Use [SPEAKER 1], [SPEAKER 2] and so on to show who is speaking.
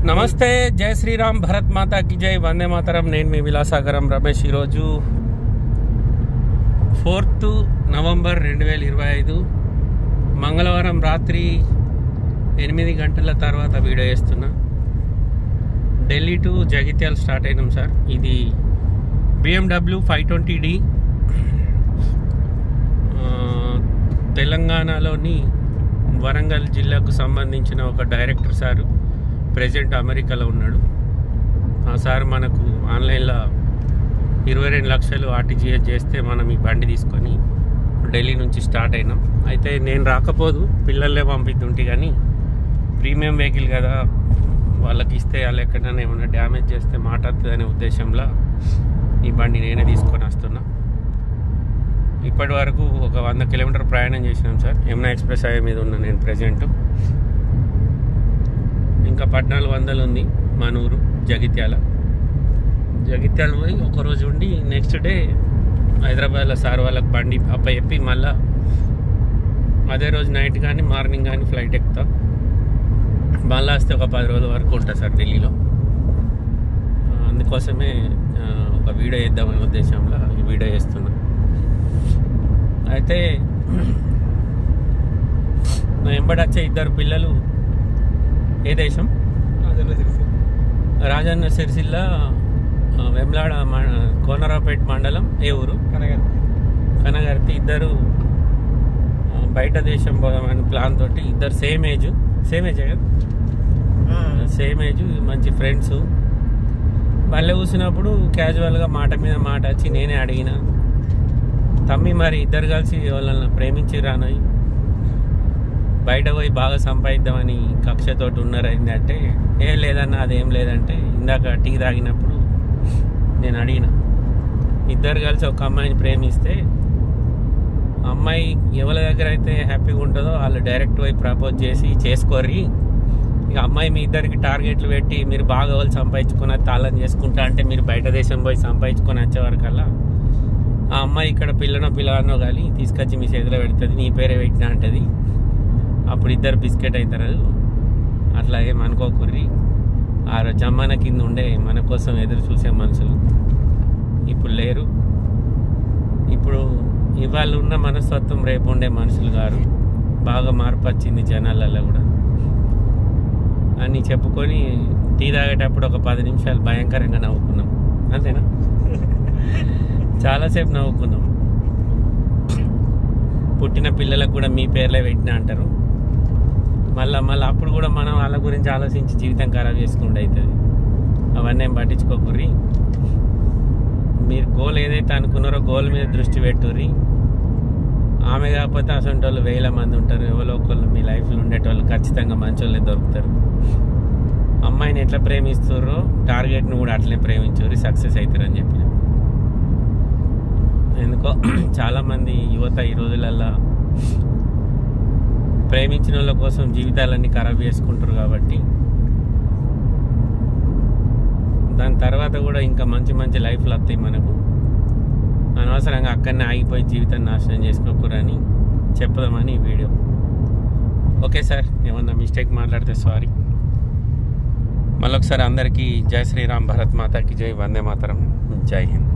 [SPEAKER 1] నమస్తే, జై శ్రీరామ్, భరత్ మాతాకి జై, వందే మాతరం. నేను మీ విలాసాగరం రమేష్. ఈరోజు 4 నవంబర్ 2025 మంగళవారం రాత్రి 8 గంటల తర్వాత వీడియో చేస్తున్నా. ఢిల్లీ టు జగిత్యాల స్టార్ట్ అయినాం సార్. ఇది BMW 520D. తెలంగాణలోని వరంగల్ జిల్లాకు సంబంధించిన ఒక డైరెక్టర్ సారు ప్రెజెంట్ అమెరికాలో ఉన్నాడు. ఆ సార్ మనకు ఆన్లైన్లో 22 లక్షలు RTGS చేస్తే మనం ఈ బండి తీసుకొని ఢిల్లీ నుంచి స్టార్ట్ అయినాం. అయితే నేను రాకపోదు, పిల్లలే పంపిద్దుంటే, కానీ ప్రీమియం వెహికల్ కదా, వాళ్ళకి ఇస్తే వాళ్ళు ఎక్కడైనా ఏమైనా డ్యామేజ్ చేస్తే మాట్లాడుతుంది అనే ఉద్దేశంలో ఈ బండి నేనే తీసుకొని వస్తున్నా. ఇప్పటి వరకు ఒక 100 కిలోమీటర్ ప్రయాణం చేసినాం సార్. యమునా ఎక్స్ప్రెస్ హైవే మీద ఉన్నా నేను ప్రజెంట్. ఇంకా 1400 ఉంది మన ఊరు జగిత్యాల పోయి ఒకరోజు ఉండి నెక్స్ట్ డే హైదరాబాద్లో సార్ వాళ్ళకి బండి చెప్పి మళ్ళీ అదే రోజు నైట్ కానీ మార్నింగ్ కానీ ఫ్లైట్ ఎక్కుతా. మళ్ళీ వస్తే ఒక 10 రోజుల వరకు ఉంటా సార్ ఢిల్లీలో. అందుకోసమే ఒక వీడియో చేద్దామనే ఉద్దేశంలో ఈ వీడియో చేస్తున్నా. అయితే నా వెంబడి వచ్చే 2 పిల్లలు ఏ దేశం? రాజన్న సిరిసిల్ల, వెమ్లాడ, కోనరాపేట మండలం. ఏ ఊరు? కనగర్తి. 2 బయట దేశం పోదామని ప్లాన్ తోటి. 2 సేమ్ ఏజ్ కదా, సేమ్ ఏజ్, మంచి ఫ్రెండ్స్. మళ్ళీ కూర్చున్నప్పుడు క్యాజువల్గా మాట మీద మాట వచ్చి నేనే అడిగిన, తమ్మి మరి 2 కలిసి వాళ్ళని ప్రేమించిరానోయి, బయట పోయి బాగా సంపాదిద్దామని కక్షతోటి ఉన్నారైంది అంటే, ఏం లేదన్నా అదేం లేదంటే, ఇందాక టీ తాగినప్పుడు నేను అడిగిన, 2 కలిసి ఒక అమ్మాయిని ప్రేమిస్తే అమ్మాయి ఎవరి దగ్గర అయితే హ్యాపీగా ఉంటుందో వాళ్ళు డైరెక్ట్ పోయి ప్రపోజ్ చేసి చేసుకోర్రి, ఇక అమ్మాయి మీ 2కి టార్గెట్లు పెట్టి మీరు బాగా వాళ్ళు సంపాదించుకొని తాళం చేసుకుంటా అంటే మీరు బయట దేశం పోయి సంపాదించుకొని వచ్చేవరకల్లా ఆ అమ్మాయి ఇక్కడ పిల్లనో కానీ తీసుకొచ్చి మీ చేతిలో పెడుతుంది, నీ పేరే పెట్టినా అంటది. అప్పుడు 2 బిస్కెట్ అవుతారు. అట్లా ఏమనుకోకుర్రి. ఆ జమానా కింద ఉండే మన కోసం ఎదురు చూసే మనుషులు ఇప్పుడు లేరు. ఇప్పుడు ఇవాళ ఉన్న మనస్తత్వం రేపు ఉండే మనుషులు గారు. బాగా మార్పు వచ్చింది జనాలలో కూడా అని చెప్పుకొని టీ తాగేటప్పుడు ఒక 10 నిమిషాలు భయంకరంగా నవ్వుకున్నాం. అంతేనా? చాలాసేపు నవ్వుకున్నాం. పుట్టిన పిల్లలకు కూడా మీ పేర్లే పెట్టినా అంటారు. మళ్ళీ అప్పుడు కూడా మనం వాళ్ళ గురించి ఆలోచించి జీవితం ఖరాబ్ చేసుకుంటూ అవుతుంది. అవన్నీ ఏం పట్టించుకోకుర్రి. మీరు గోల్ ఏదైతే అనుకున్నారో గోల్ మీద దృష్టి పెట్టుర్రి. ఆమె కాకపోతే అసలు వాళ్ళు 1000 మంది ఉంటారు. ఎవరో ఒకళ్ళు మీ లైఫ్లో ఉండేటోళ్ళు ఖచ్చితంగా మంచోళ్ళే దొరుకుతారు. అమ్మాయిని ఎట్లా ప్రేమిస్తారో టార్గెట్ను కూడా అట్లనే ప్రేమించుర్రి, సక్సెస్ అవుతారని చెప్పిన. ఎందుకో చాలామంది యువత ఈ రోజులల్లో ప్రేమించిన వాళ్ళ కోసం జీవితాలన్నీ ఖరాబ్ చేసుకుంటారు. కాబట్టి దాని తర్వాత కూడా ఇంకా మంచి లైఫ్లు వస్తాయి మనకు. అనవసరంగా అక్కడనే ఆగిపోయి జీవితాన్ని నాశనం చేసుకోకూడదని చెప్పదామని ఈ వీడియో. ఓకే సార్, ఏమన్నా మిస్టేక్ మాట్లాడితే సారీ. మళ్ళొకసారి అందరికీ జై శ్రీరామ్, భరత్ మాతాకి జై, వందే మాతరం, జై హింద్.